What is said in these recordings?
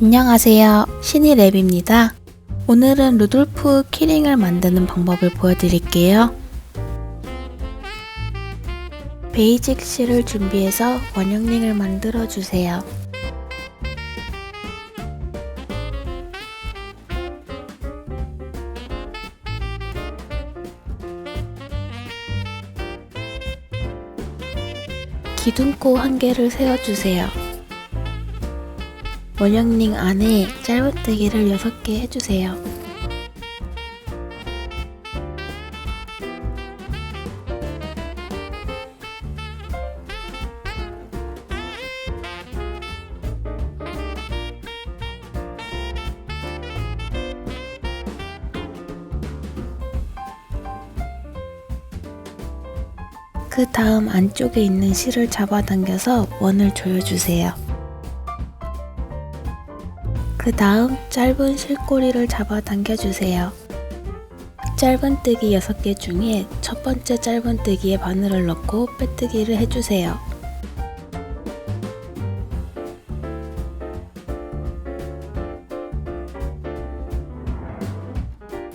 안녕하세요. 신이랩입니다. 오늘은 루돌프 키링을 만드는 방법을 보여드릴게요. 베이직 실을 준비해서 원형링을 만들어주세요. 기둥코 1개를 세워주세요. 원형링 안에 짧은뜨기를 6개 해주세요. 그 다음 안쪽에 있는 실을 잡아당겨서 원을 조여주세요. 그 다음 짧은 실꼬리를 잡아당겨주세요. 짧은뜨기 6개 중에 첫 번째 짧은뜨기에 바늘을 넣고 빼뜨기를 해주세요.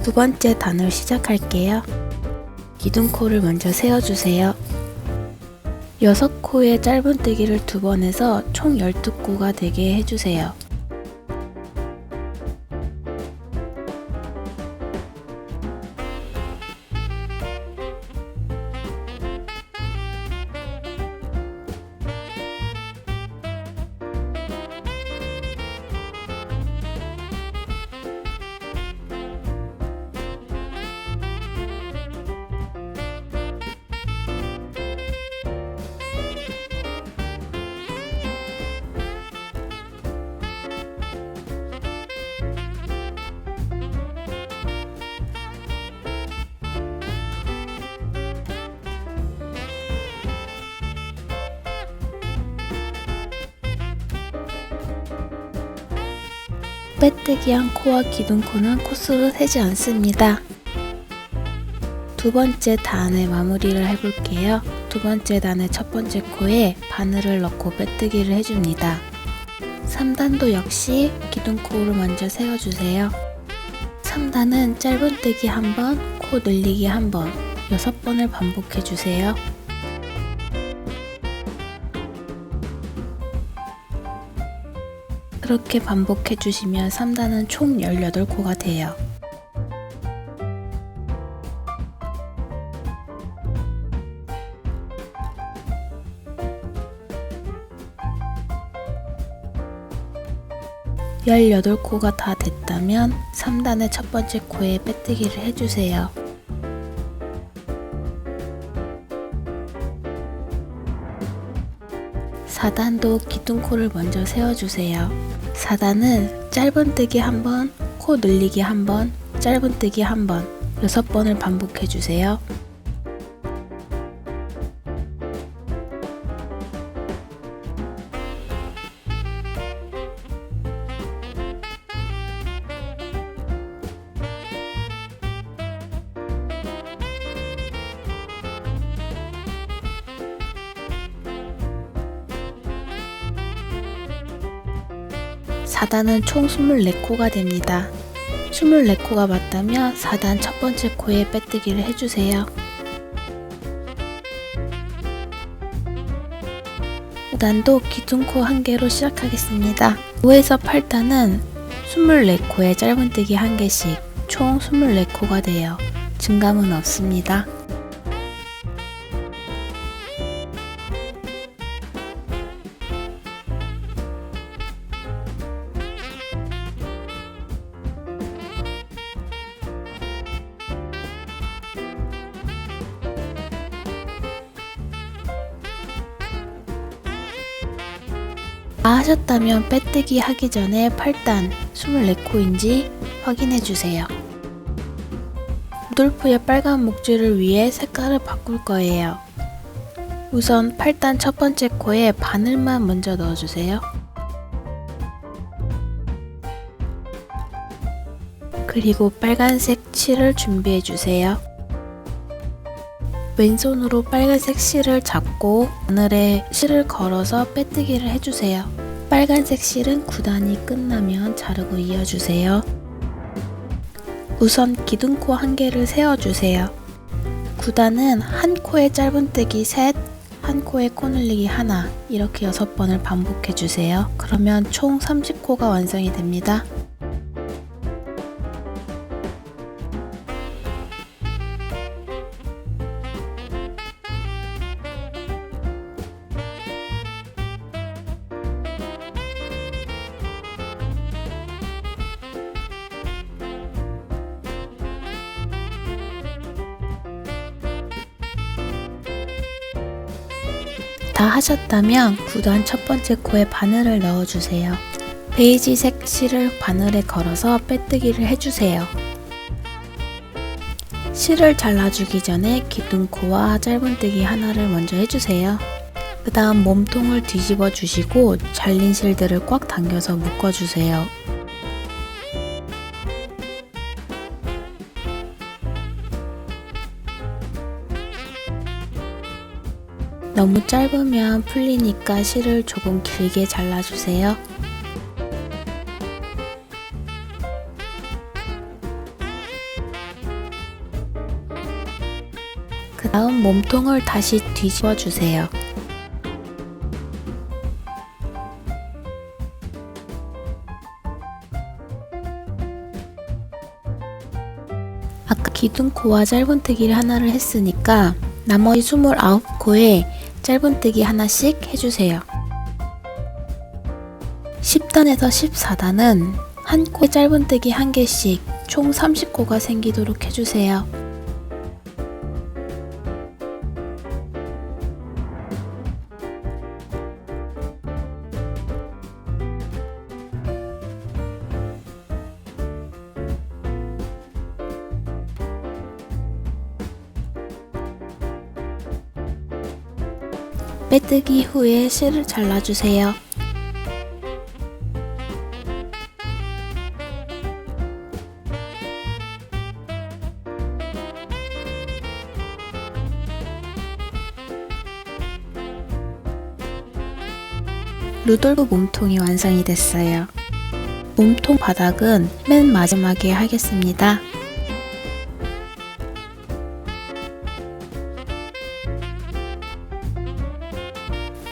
두 번째 단을 시작할게요. 기둥코를 먼저 세워주세요. 6코의 짧은뜨기를 2번 해서 총 12코가 되게 해주세요. 빼뜨기한 코와 기둥코는 코수로 세지 않습니다. 두 번째 단의 마무리를 해볼게요. 두 번째 단의 첫 번째 코에 바늘을 넣고 빼뜨기를 해줍니다. 3단도 역시 기둥코를 먼저 세워주세요. 3단은 짧은뜨기 1번, 코 늘리기 1번, 6번을 반복해주세요. 그렇게 반복해주시면 3단은 총 18코가 돼요. (18코가) 다 됐다면 3단의 첫 번째 코에 빼뜨기를 해주세요. (4단도) 기둥코를 먼저 세워주세요. 4단은 짧은뜨기 1번, 코 늘리기 1번, 짧은뜨기 1번, 6번을 반복해주세요. (4단은) 총 24코가 됩니다. 24코가 맞다면 4단 첫 번째 코에 빼뜨기를 해주세요. 5단도 기둥코 1개로 시작하겠습니다. 5에서 8단은 24코에 짧은뜨기 1개씩 총 24코가 돼요. 증감은 없습니다. 다 하셨다면 빼뜨기 하기 전에 8단 24코인지 확인해주세요. 루돌프의 빨간 목줄을 위해 색깔을 바꿀 거예요. 우선 8단 첫 번째 코에 바늘만 먼저 넣어주세요. 그리고 빨간색 실을 준비해주세요. 왼손으로 빨간색 실을 잡고 바늘에 실을 걸어서 빼뜨기를 해주세요. 빨간색 실은 9단이 끝나면 자르고 이어주세요. 우선 기둥코 한 개를 세워주세요. 9단은 한 코에 짧은뜨기 셋, 한 코에 코 늘리기 하나, 이렇게 6번을 반복해주세요. 그러면 총 30코가 완성이 됩니다. 다 하셨다면 9단 첫 번째 코에 바늘을 넣어주세요. 베이지색 실을 바늘에 걸어서 빼뜨기를 해주세요. 실을 잘라주기 전에 기둥코와 짧은뜨기 하나를 먼저 해주세요. 그 다음 몸통을 뒤집어 주시고 잘린 실들을 꽉 당겨서 묶어주세요. 너무 짧으면 풀리니까 실을 조금 길게 잘라주세요. 그 다음 몸통을 다시 뒤집어 주세요. 아까 기둥코와 짧은뜨기를 하나를 했으니까 나머지 29코에 짧은뜨기 하나씩 해주세요. 10단에서 14단은 한 코에 짧은뜨기 한 개씩 총 30코가 생기도록 해주세요. 빼뜨기 후에 실을 잘라주세요. 루돌프 몸통이 완성이 됐어요. 몸통 바닥은 맨 마지막에 하겠습니다.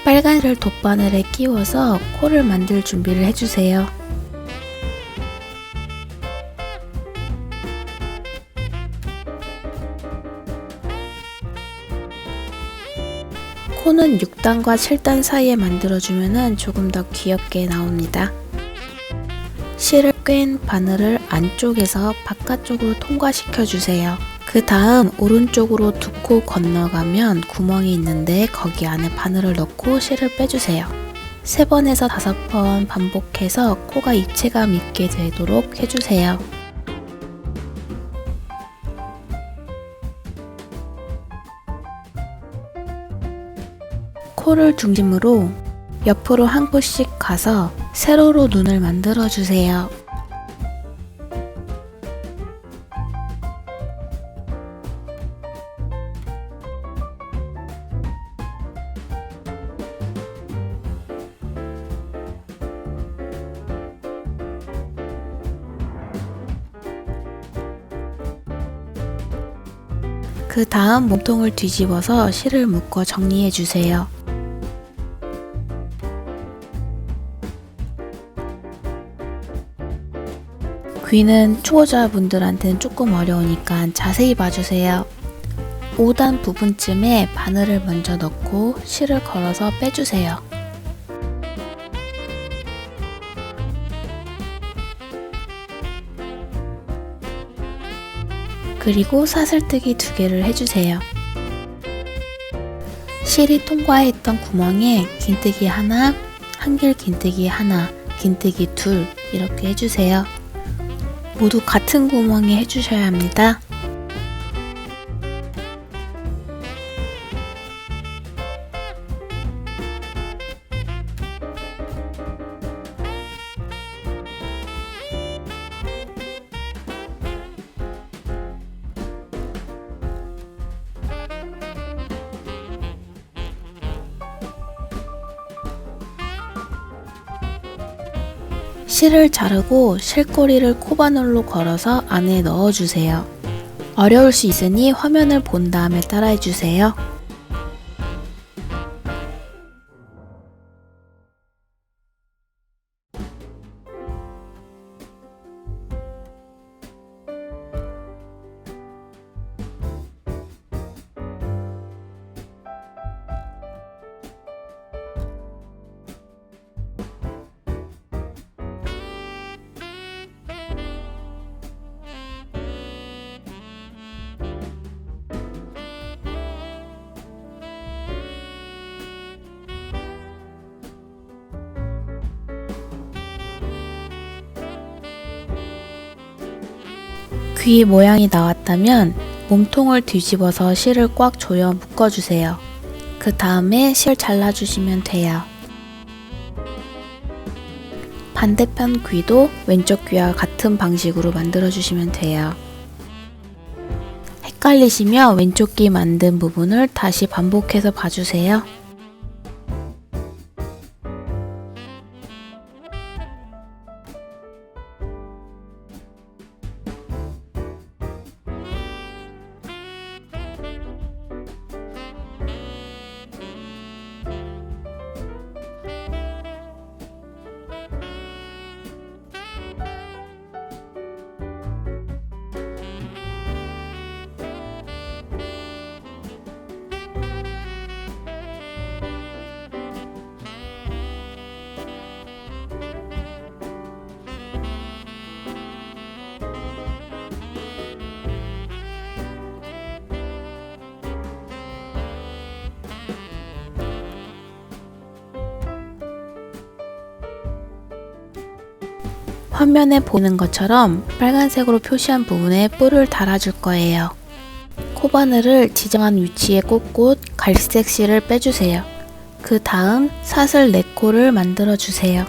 빨간 실을 돗바늘에 끼워서 코를 만들 준비를 해주세요. 코는 6단과 7단 사이에 만들어주면 조금 더 귀엽게 나옵니다. 실을 꿰인 바늘을 안쪽에서 바깥쪽으로 통과시켜주세요. 그 다음 오른쪽으로 2코 건너가면 구멍이 있는데 거기 안에 바늘을 넣고 실을 빼주세요. 3번에서 5번 반복해서 코가 입체감 있게 되도록 해주세요. 코를 중심으로 옆으로 한 코씩 가서 세로로 눈을 만들어주세요. 그 다음 몸통을 뒤집어서 실을 묶어 정리해주세요. 귀는 초보자분들한테는 조금 어려우니까 자세히 봐주세요. 5단 부분쯤에 바늘을 먼저 넣고 실을 걸어서 빼주세요. 그리고 사슬뜨기 2개를 해주세요. 실이 통과했던 구멍에 긴뜨기 하나, 한길 긴뜨기 하나, 긴뜨기 2 이렇게 해주세요. 모두 같은 구멍에 해주셔야 합니다. 실을 자르고 실꼬리를 코바늘로 걸어서 안에 넣어주세요. 어려울 수 있으니 화면을 본 다음에 따라해주세요. 귀 모양이 나왔다면 몸통을 뒤집어서 실을 꽉 조여 묶어주세요. 그 다음에 실 잘라주시면 돼요. 반대편 귀도 왼쪽 귀와 같은 방식으로 만들어주시면 돼요. 헷갈리시면 왼쪽 귀 만든 부분을 다시 반복해서 봐주세요. 화면에 보이는 것처럼 빨간색으로 표시한 부분에 뿔을 달아줄 거예요. 코바늘을 지정한 위치에 꽂고 갈색 실을 빼주세요. 그 다음 사슬 4코를 만들어주세요.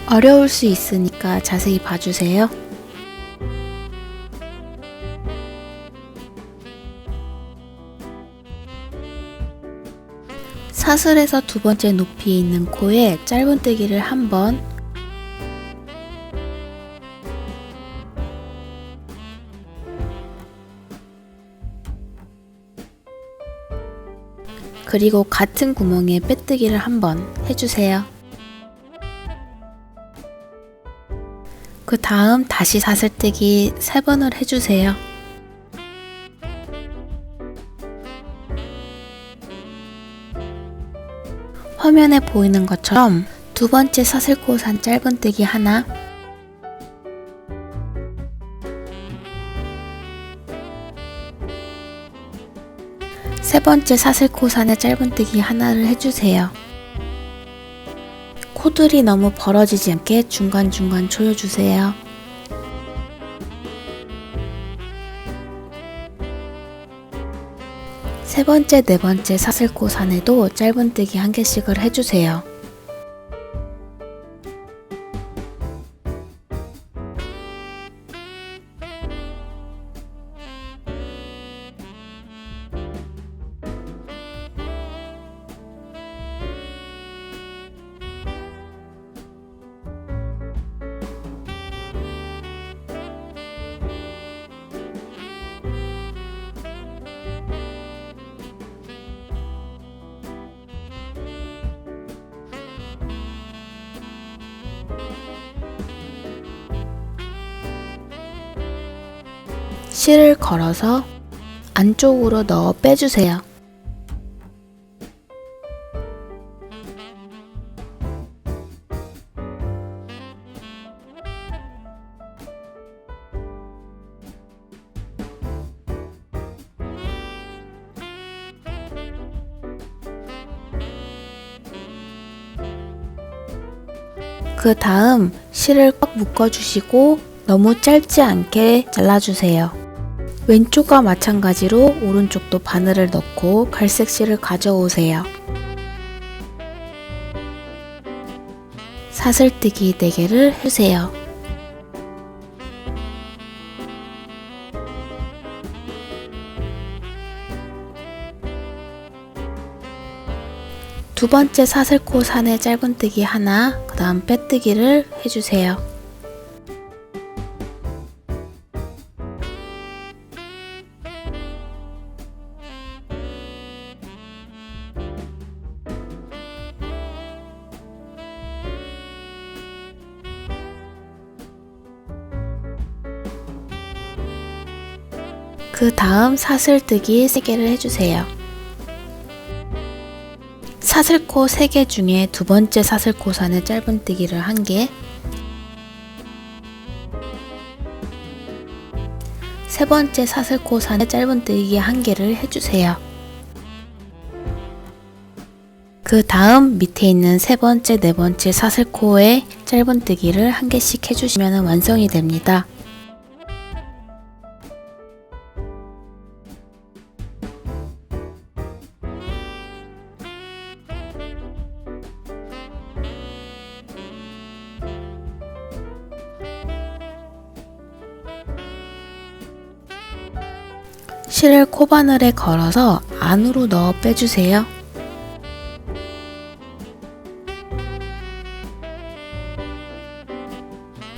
어려울 수 있으니까 자세히 봐주세요. 사슬에서 두 번째 높이에 있는 코에 짧은뜨기를 한 번, 그리고 같은 구멍에 빼뜨기를 한 번 해주세요. 그 다음 다시 사슬뜨기 3번을 해주세요. 화면에 보이는 것처럼 두 번째 사슬코산 짧은뜨기 하나, 세 번째 사슬코산에 짧은뜨기 하나를 해주세요. 코들이 너무 벌어지지 않게 중간중간 조여주세요. 세 번째, 네 번째 사슬코산에도 짧은뜨기 1개씩을 해주세요. 실을 걸어서 안쪽으로 넣어 빼주세요. 그 다음 실을 꽉 묶어주시고 너무 짧지 않게 잘라주세요. 왼쪽과 마찬가지로 오른쪽도 바늘을 넣고 갈색 실을 가져오세요. 사슬뜨기 4개를 해주세요. 두 번째 사슬코 산에 짧은뜨기 하나, 그 다음 빼뜨기를 해주세요. 그 다음 사슬뜨기 3개를 해주세요. 사슬코 3개 중에 두 번째 사슬코 산에 짧은뜨기를 1개, 세 번째 사슬코 산에 짧은뜨기 1개를 해주세요. 그 다음 밑에 있는 세 번째, 네 번째 사슬코에 짧은뜨기를 1개씩 해주시면 완성이 됩니다. 실을 코바늘에 걸어서 안으로 넣어 빼주세요.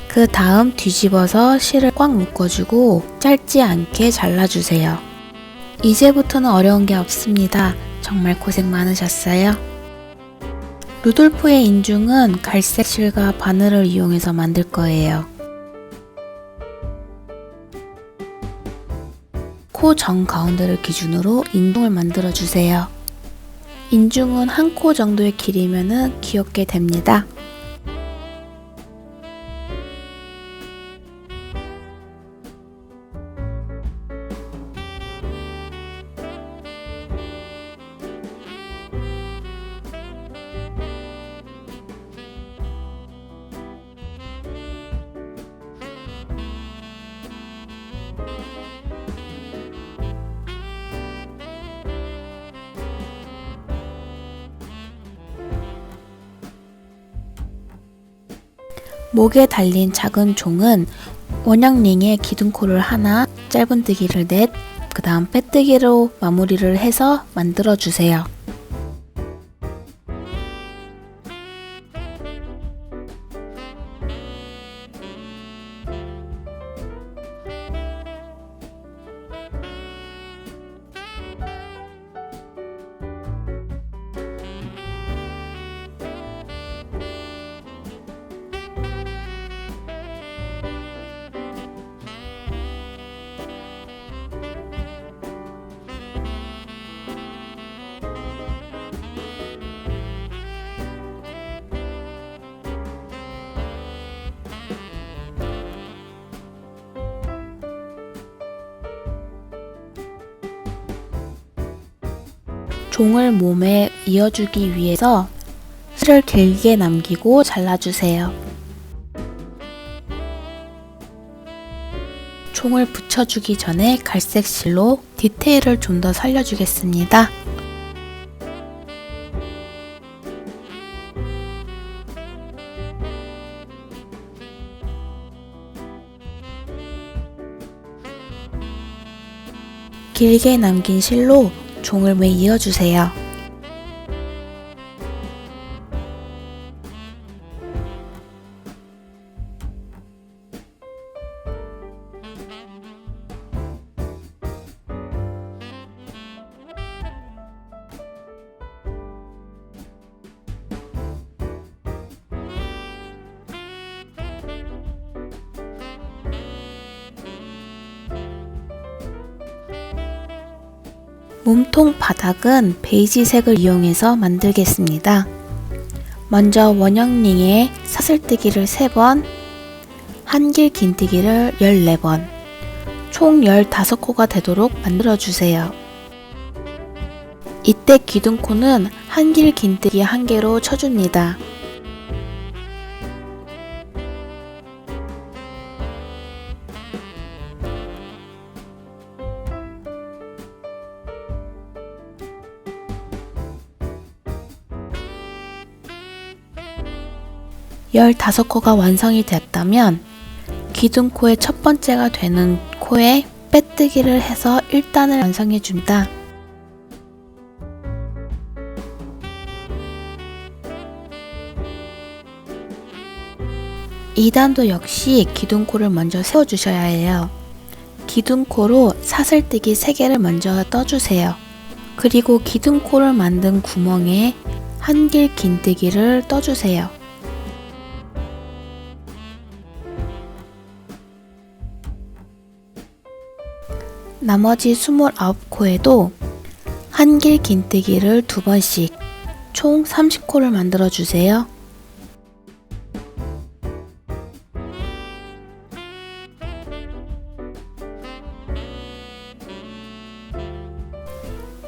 그 다음 뒤집어서 실을 꽉 묶어주고 짧지 않게 잘라주세요. 이제부터는 어려운 게 없습니다. 정말 고생 많으셨어요. 루돌프의 인중은 갈색 실과 바늘을 이용해서 만들 거예요. 코 정가운데를 기준으로 인중을 만들어 주세요. 인중은 한 코 정도의 길이면 귀엽게 됩니다. 목에 달린 작은 종은 원형링에 기둥코를 하나, 짧은뜨기를 넷, 그 다음 빼뜨기로 마무리를 해서 만들어 주세요. 종을 몸에 이어주기 위해서 실을 길게 남기고 잘라주세요. 종을 붙여주기 전에 갈색 실로 디테일을 좀 더 살려주겠습니다. 길게 남긴 실로 종을 매 이어주세요. 몸통 바닥은 베이지색을 이용해서 만들겠습니다. 먼저 원형링에 사슬뜨기를 3번, 한길 긴뜨기를 14번, 총 15코가 되도록 만들어주세요. 이때 기둥코는 한길 긴뜨기 1개로 쳐줍니다. 열다섯 코가 완성이 됐다면 기둥코의 첫 번째가 되는 코에 빼뜨기를 해서 1단을 완성해 줍니다. 2단도 역시 기둥코를 먼저 세워주셔야 해요. 기둥코로 사슬뜨기 3개를 먼저 떠주세요. 그리고 기둥코를 만든 구멍에 한길 긴뜨기를 떠주세요. 나머지 29코에도 한길 긴뜨기를 2번씩 총 30코를 만들어 주세요.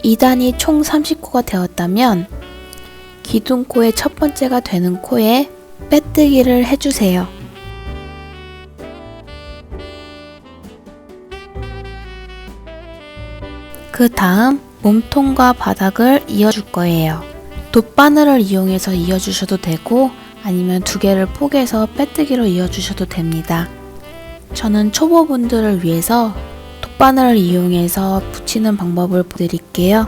(2단이) 총 30코가 되었다면 기둥코의 첫 번째가 되는 코에 빼뜨기를 해주세요. 그 다음 몸통과 바닥을 이어줄 거예요. 돗바늘을 이용해서 이어주셔도 되고 아니면 2개를 포개서 빼뜨기로 이어주셔도 됩니다. 저는 초보분들을 위해서 돗바늘을 이용해서 붙이는 방법을 보여드릴게요.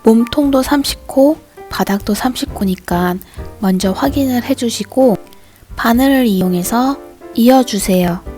몸통도 30코, 바닥도 30코니까 먼저 확인을 해주시고 바늘을 이용해서 이어주세요.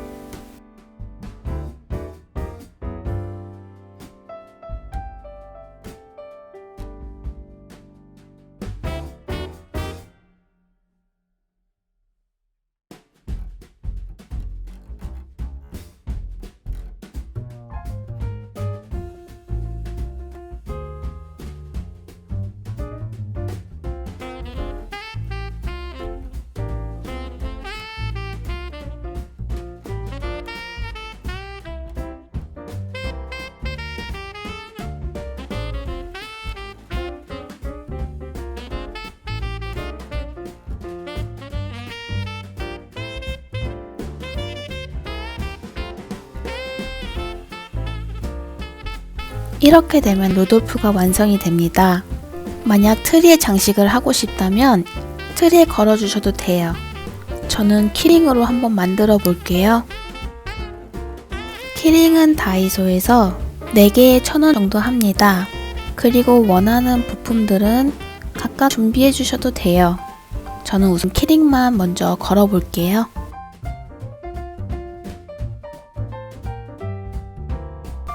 이렇게 되면 루돌프가 완성이 됩니다. 만약 트리에 장식을 하고 싶다면 트리에 걸어 주셔도 돼요. 저는 키링으로 한번 만들어 볼게요. 키링은 다이소에서 4개에 1,000원 정도 합니다. 그리고 원하는 부품들은 각각 준비해 주셔도 돼요. 저는 우선 키링만 먼저 걸어 볼게요.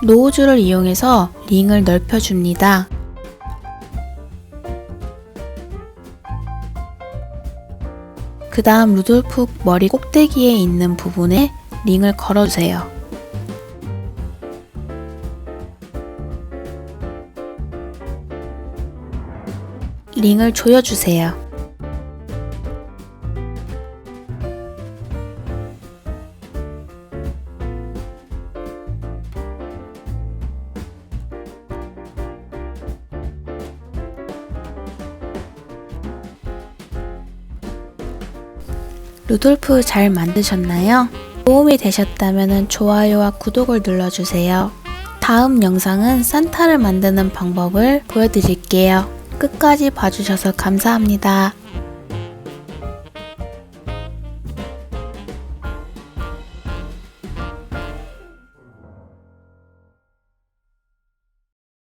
노우줄을 이용해서 링을 넓혀줍니다. 그 다음 루돌프 머리 꼭대기에 있는 부분에 링을 걸어주세요. 링을 조여주세요. 루돌프 잘 만드셨나요? 도움이 되셨다면 좋아요와 구독을 눌러주세요. 다음 영상은 산타를 만드는 방법을 보여드릴게요. 끝까지 봐주셔서 감사합니다.